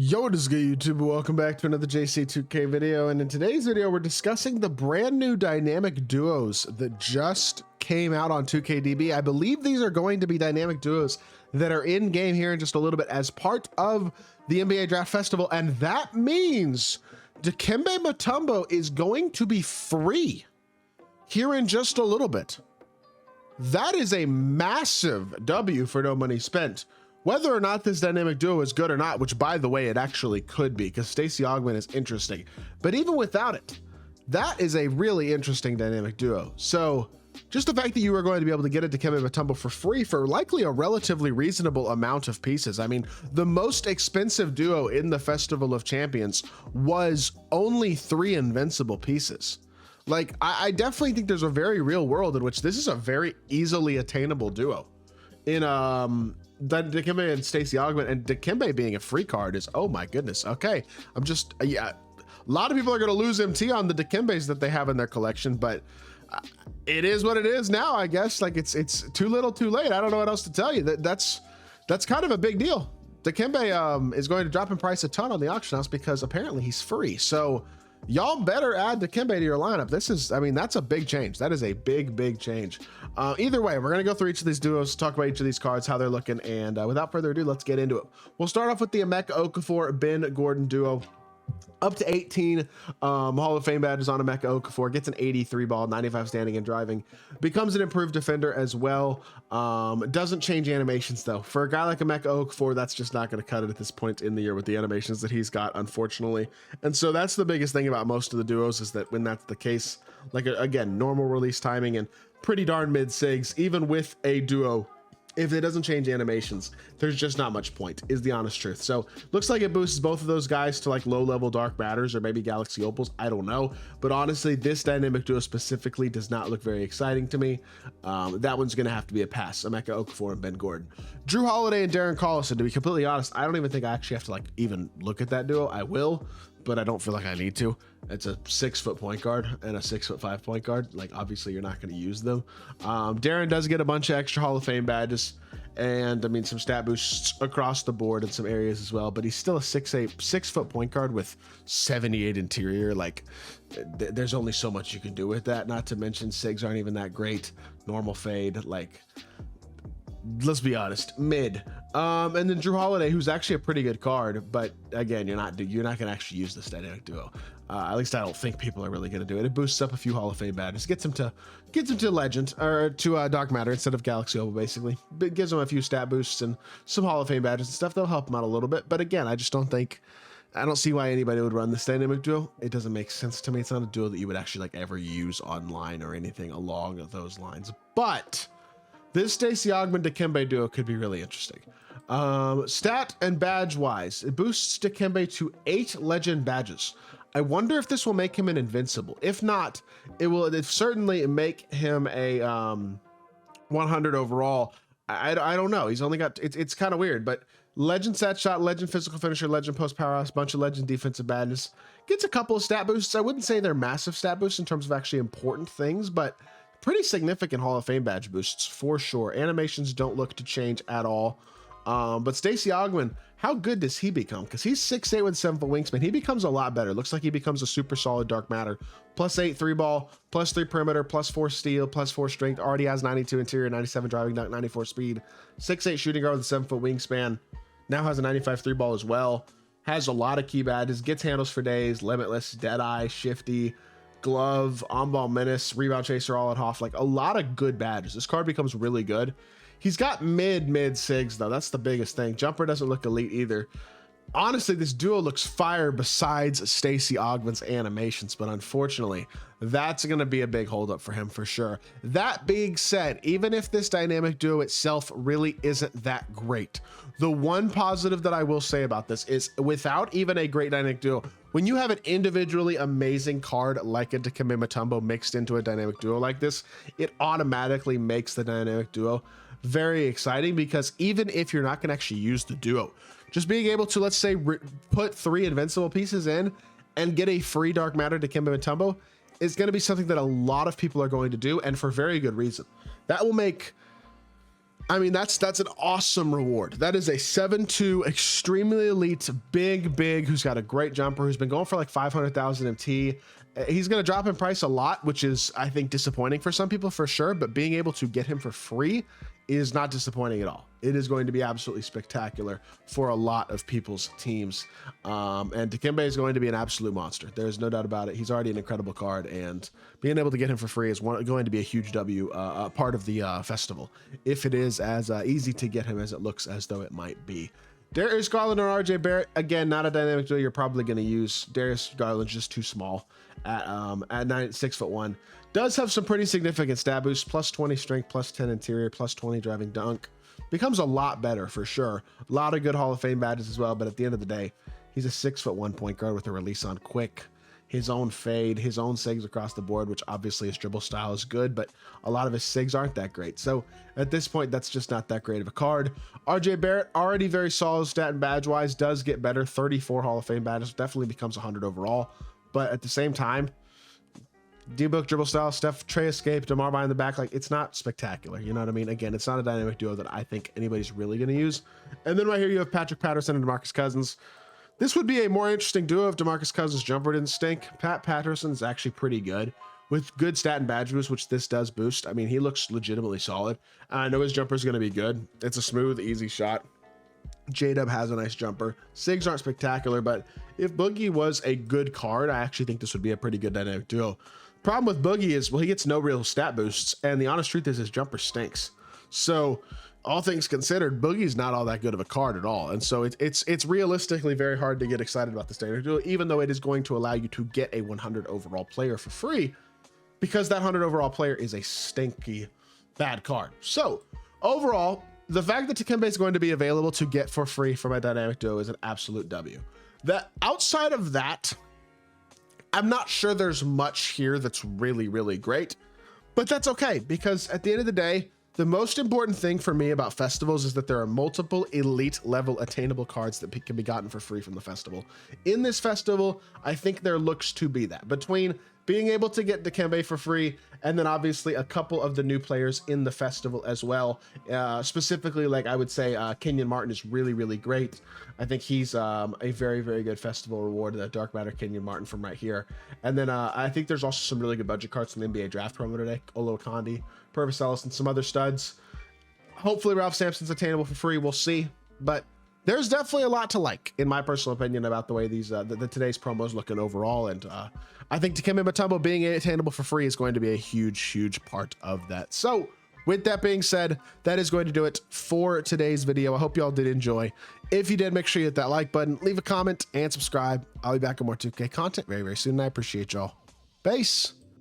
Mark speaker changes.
Speaker 1: Yo, what is good, YouTube? Welcome back to another JC2K video, and in today's video we're discussing the brand new dynamic duos that just came out on 2KDB. I believe these are going to be dynamic duos that are in game here in just a little bit as part of the NBA Draft Festival, and that means Dikembe Mutombo is going to be free here in just a little bit. That is a massive W for no money spent. Whether or not this dynamic duo is good or not, which by the way, it actually could be because Stacey Augmon is interesting, but even without it, that is a really interesting dynamic duo. So just the fact that you are going to be able to get a Dikembe Mutombo for free for likely a relatively reasonable amount of pieces. I mean, the most expensive duo in the Festival of Champions was only 3 invincible pieces. Like, I definitely think there's a very real world in which this is a very easily attainable duo. In Dikembe and Stacey Augmon, and Dikembe being a free card is, oh my goodness. Okay, I'm just, yeah, a lot of people are going to lose MT on the Dikembes that they have in their collection, but it is what it is now, I guess. Like, it's too little too late. I don't know what else to tell you. That's kind of a big deal. Dikembe is going to drop in price a ton on the auction house because apparently he's free. So y'all better add Dikembe to your lineup. This is, I mean, that's a big change. That is a big change. Either way, we're going to go through each of these duos, talk about each of these cards, how they're looking, and without further ado, let's get into it. We'll start off with the Okafor and Gordon duo. Up to 18 Hall of Fame badges on Okafor, gets an 83 ball, 95 standing and driving, becomes an improved defender as well. Doesn't change animations though. For a guy like Okafor, that's just not going to cut it at this point in the year with the animations that he's got, unfortunately. And so that's the biggest thing about most of the duos, is that when that's the case, like again, normal release timing and pretty darn mid sigs, even with a duo, if it doesn't change animations, there's just not much point, is the honest truth. So looks like it boosts both of those guys to like low level dark matters or maybe galaxy opals, I don't know, but honestly this dynamic duo specifically does not look very exciting to me. That one's gonna have to be a pass. Okafor and Gordon. Jrue Holiday and Darren Collison, to be completely honest, I don't even think I actually have to like even look at that duo. I will, but I don't feel like I need to. It's a 6-foot point guard and a 6'5" point guard. Like, obviously you're not going to use them. Darren does get a bunch of extra Hall of Fame badges, and I mean some stat boosts across the board in some areas as well, but he's still a 6'4" point guard with 78 interior. Like, there's only so much you can do with that. Not to mention sigs aren't even that great. Normal fade, like, let's be honest, mid. And then Jrue Holiday, who's actually a pretty good card, but again, you're not gonna actually use this dynamic duo. At least I don't think people are really gonna do it. It boosts up a few Hall of Fame badges, gets him to Legend, or to Dark Matter instead of Galaxy Opal, basically. It gives him a few stat boosts and some Hall of Fame badges and stuff. They'll help him out a little bit, but again, I don't see why anybody would run this dynamic duo. It doesn't make sense to me. It's not a duo that you would actually like ever use online or anything along those lines. But this Stacey Augmon Dikembe duo could be really interesting. Stat and badge wise, it boosts Dikembe to 8 legend badges. I wonder if this will make him an invincible. If not, it certainly make him a 100 overall. I don't know. He's only got, it's kind of weird, but legend stat shot, legend physical finisher, legend post powerhouse, bunch of legend defensive badness. Gets a couple of stat boosts. I wouldn't say they're massive stat boosts in terms of actually important things, but pretty significant Hall of Fame badge boosts for sure. Animations don't look to change at all. But Stacey Augmon, how good does he become? Because he's 6'8" with 7-foot wingspan. He becomes a lot better. Looks like he becomes a super solid dark matter. +8 3-ball, +3 perimeter, +4 steal, +4 strength. Already has 92 interior, 97 driving dunk, 94 speed. 6'8" shooting guard with a 7-foot wingspan. Now has a 95 3-ball as well. Has a lot of key badges. Gets handles for days. Limitless, Deadeye, Shifty, Glove, on-ball menace, rebound chaser, all at Hoff. Like, a lot of good badges. This card becomes really good. He's got mid sigs though. That's the biggest thing. Jumper doesn't look elite either. Honestly, this duo looks fire besides Stacey Augmon's animations, but unfortunately, that's going to be a big holdup for him for sure. That being said, even if this dynamic duo itself really isn't that great, the one positive that I will say about this is without even a great dynamic duo, when you have an individually amazing card like a Dikembe Mutombo mixed into a dynamic duo like this, it automatically makes the dynamic duo very exciting, because even if you're not going to actually use the duo, just being able to, let's say, put 3 invincible pieces in and get a free dark matter Dikembe Mutombo is going to be something that a lot of people are going to do, and for very good reason. That will make I mean, that's an awesome reward. That is a 7-2 extremely elite, big, who's got a great jumper, who's been going for like 500,000 MT. He's going to drop in price a lot, which is, I think, disappointing for some people for sure, but being able to get him for free is not disappointing at all. It is going to be absolutely spectacular for a lot of people's teams. And Dikembe is going to be an absolute monster. There's no doubt about it. He's already an incredible card, and being able to get him for free is going to be a huge W, part of the festival, if it is as easy to get him as it looks as though it might be. Darius Garland or RJ Barrett, again, not a dynamic duo you're probably going to use. Darius Garland's just too small at 6'1". Does have some pretty significant stat boosts, plus 20 strength, plus 10 interior, plus 20 driving dunk. Becomes a lot better for sure. A lot of good Hall of Fame badges as well, but at the end of the day, he's a 6'1" point guard with a release on quick, his own fade, his own sigs across the board, which obviously his dribble style is good, but a lot of his sigs aren't that great. So at this point, that's just not that great of a card. RJ Barrett, already very solid stat and badge wise, does get better. 34 Hall of Fame badges, definitely becomes 100 overall. But at the same time, D-Book dribble style, Steph, Trey escape, DeMar behind the back, like it's not spectacular. You know what I mean? Again, it's not a dynamic duo that I think anybody's really going to use. And then right here, you have Patrick Patterson and DeMarcus Cousins. This would be a more interesting duo if DeMarcus Cousins' jumper didn't stink. Pat Patterson is actually pretty good with good stat and badge boost, which this does boost. I mean, he looks legitimately solid. I know his jumper is going to be good. It's a smooth, easy shot. J-Dub has a nice jumper. Sigs aren't spectacular, but if Boogie was a good card, I actually think this would be a pretty good dynamic duo. Problem with Boogie is, well, he gets no real stat boosts, and the honest truth is his jumper stinks. So all things considered, Boogie's not all that good of a card at all. And so it's realistically very hard to get excited about this dynamic duo, even though it is going to allow you to get a 100 overall player for free, because that 100 overall player is a stinky bad card. So overall, the fact that Dikembe is going to be available to get for free from a dynamic duo is an absolute W. Outside of that, I'm not sure there's much here that's really great, but that's okay, because at the end of the day, the most important thing for me about festivals is that there are multiple elite level attainable cards that can be gotten for free from the festival. In this festival, I think there looks to be that, between being able to get Dikembe for free, and then obviously a couple of the new players in the festival as well. Specifically, like I would say, Kenyon Martin is really great. I think he's a very good festival reward, the Dark Matter Kenyon Martin from right here. And then I think there's also some really good budget cards from the NBA draft promo today. Olo Kondi, Purvis Ellis, and some other studs. Hopefully Ralph Sampson's attainable for free, we'll see. But there's definitely a lot to like, in my personal opinion, about the way these today's promos looking overall. And I think Dikembe Mutombo being attainable for free is going to be a huge part of that. So with that being said, that is going to do it for today's video. I hope y'all did enjoy. If you did, make sure you hit that like button, leave a comment, and subscribe. I'll be back with more 2K content very soon, and I appreciate y'all. Peace.